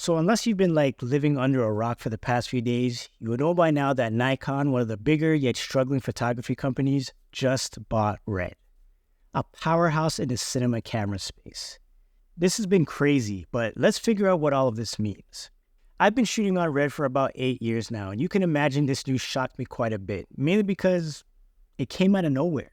So unless you've been like living under a rock for the past few days, you would know by now that Nikon, one of the bigger yet struggling photography companies, just bought Red, a powerhouse in the cinema camera space. This has been crazy, but let's figure out what all of this means. I've been shooting on Red for about 8 years now, and you can imagine this news shocked me quite a bit, mainly because it came out of nowhere.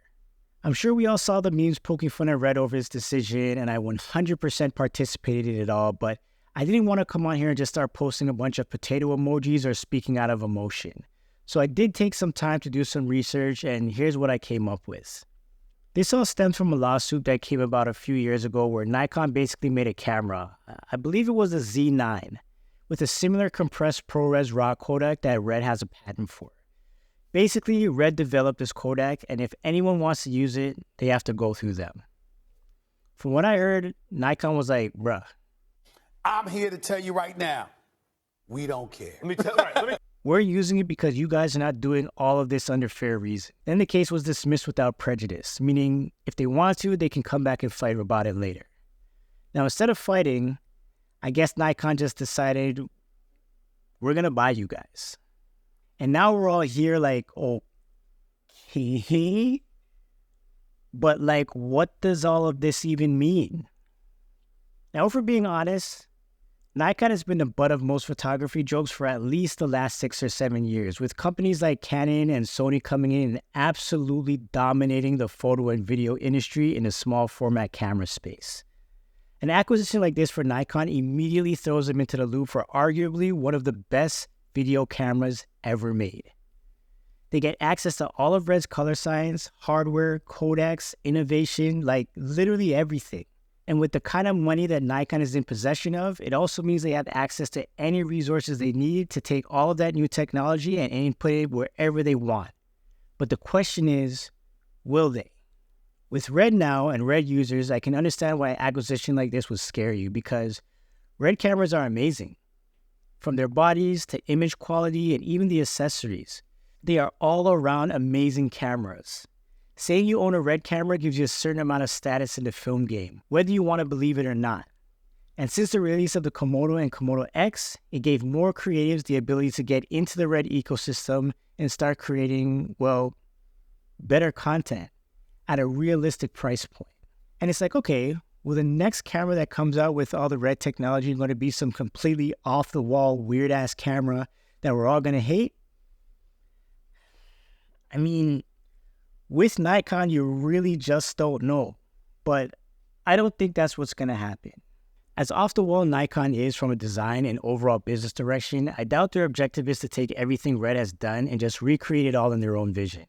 I'm sure we all saw the memes poking fun at Red over his decision, and I 100% participated in it all, but I didn't want to come on here and just start posting a bunch of potato emojis or speaking out of emotion. So I did take some time to do some research, and here's what I came up with. This all stems from a lawsuit that came about a few years ago where Nikon basically made a camera, I believe it was a Z9, with a similar compressed ProRes RAW codec that Red has a patent for. Basically, Red developed this codec, and if anyone wants to use it, they have to go through them. From what I heard, Nikon was like, bruh, I'm here to tell you right now, we don't care. We're using it because you guys are not doing all of this under fair reason. Then the case was dismissed without prejudice, meaning if they want to, they can come back and fight about it later. Now, instead of fighting, I guess Nikon just decided, we're going to buy you guys. And now we're all here like, okay, but like, what does all of this even mean? Now, if we're being honest, Nikon has been the butt of most photography jokes for at least the last 6 or 7 years, with companies like Canon and Sony coming in and absolutely dominating the photo and video industry in the small format camera space. An acquisition like this for Nikon immediately throws them into the loop for arguably one of the best video cameras ever made. They get access to all of Red's color science, hardware, codecs, innovation, like literally everything. And with the kind of money that Nikon is in possession of, it also means they have access to any resources they need to take all of that new technology and input it wherever they want. But the question is, will they? With Red now and Red users, I can understand why an acquisition like this would scare you, because Red cameras are amazing. From their bodies to image quality and even the accessories, they are all around amazing cameras. Saying you own a Red camera gives you a certain amount of status in the film game, whether you want to believe it or not. And since the release of the KOMODO and KOMODO X, it gave more creatives the ability to get into the Red ecosystem and start creating, well, better content at a realistic price point. And it's like, okay, well, the next camera that comes out with all the Red technology going to be some completely off-the-wall, weird-ass camera that we're all going to hate? I mean, with Nikon, you really just don't know. But I don't think that's what's going to happen. As off-the-wall Nikon is from a design and overall business direction, I doubt their objective is to take everything Red has done and just recreate it all in their own vision.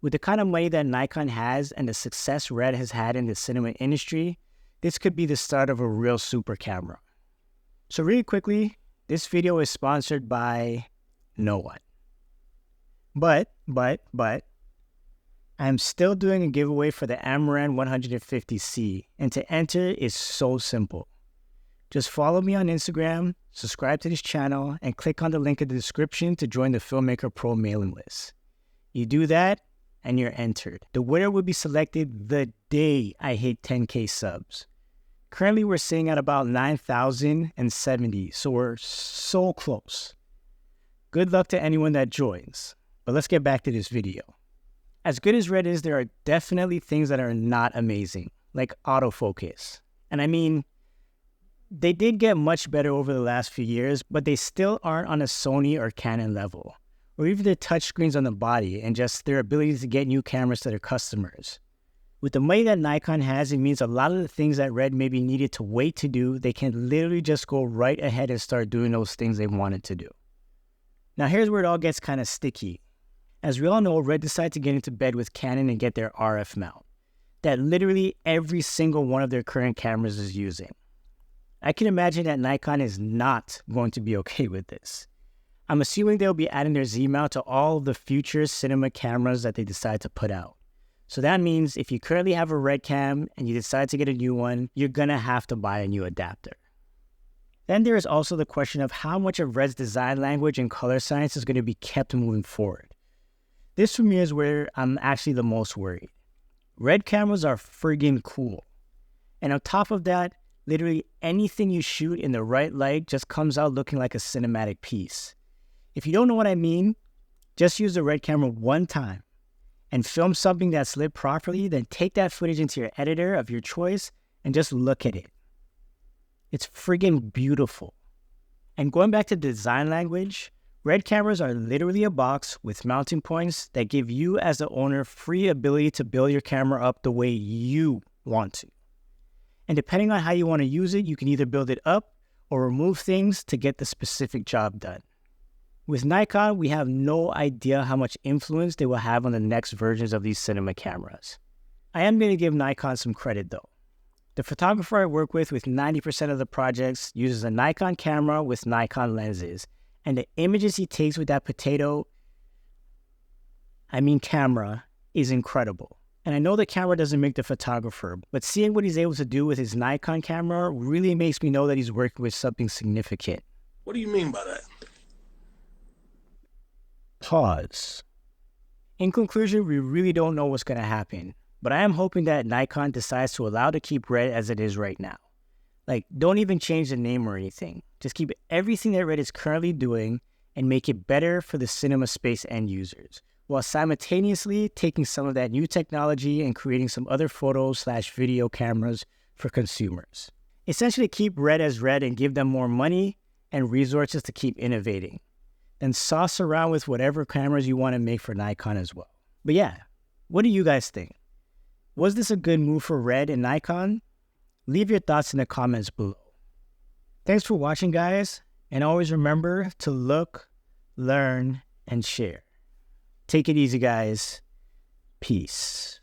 With the kind of money that Nikon has and the success Red has had in the cinema industry, this could be the start of a real super camera. So really quickly, this video is sponsored by no one. But, I'm still doing a giveaway for the Amaran 150C, and to enter is so simple. Just follow me on Instagram, subscribe to this channel, and click on the link in the description to join the Filmmaker Pro mailing list. You do that, and you're entered. The winner will be selected the day I hit 10K subs. Currently, we're sitting at about 9,070, so we're so close. Good luck to anyone that joins, but let's get back to this video. As good as Red is, there are definitely things that are not amazing, like autofocus. And I mean, they did get much better over the last few years, but they still aren't on a Sony or Canon level, or even their touchscreens on the body and just their ability to get new cameras to their customers. With the money that Nikon has, it means a lot of the things that Red maybe needed to wait to do, they can literally just go right ahead and start doing those things they wanted to do. Now here's where it all gets kind of sticky. As we all know, Red decided to get into bed with Canon and get their RF mount that literally every single one of their current cameras is using. I can imagine that Nikon is not going to be okay with this. I'm assuming they'll be adding their Z mount to all of the future cinema cameras that they decide to put out. So that means if you currently have a Red cam and you decide to get a new one, you're gonna have to buy a new adapter. Then there is also the question of how much of Red's design language and color science is going to be kept moving forward. This for me is where I'm actually the most worried. Red cameras are friggin' cool. And on top of that, Literally anything you shoot in the right light just comes out looking like a cinematic piece. If you don't know what I mean, just use the Red camera one time and film something that's lit properly, then take that footage into your editor of your choice and just look at it. It's friggin' beautiful. And going back to design language, Red cameras are literally a box with mounting points that give you as the owner free ability to build your camera up the way you want to. And depending on how you want to use it, you can either build it up or remove things to get the specific job done. With Nikon, we have no idea how much influence they will have on the next versions of these cinema cameras. I am going to give Nikon some credit though. The photographer I work with 90% of the projects uses a Nikon camera with Nikon lenses, and the images he takes with that camera, is incredible. And I know the camera doesn't make the photographer, but seeing what he's able to do with his Nikon camera really makes me know that he's working with something significant. What do you mean by that? Pause. In conclusion, we really don't know what's going to happen, but I am hoping that Nikon decides to allow to keep Red as it is right now. Like, don't even change the name or anything. Just keep everything that Red is currently doing and make it better for the cinema space end users, while simultaneously taking some of that new technology and creating some other photo/video cameras for consumers. Essentially keep Red as Red and give them more money and resources to keep innovating. Then sauce around with whatever cameras you want to make for Nikon as well. But yeah, what do you guys think? Was this a good move for Red and Nikon? Leave your thoughts in the comments below. Thanks for watching, guys, and always remember to look, learn, and share. Take it easy, guys. Peace.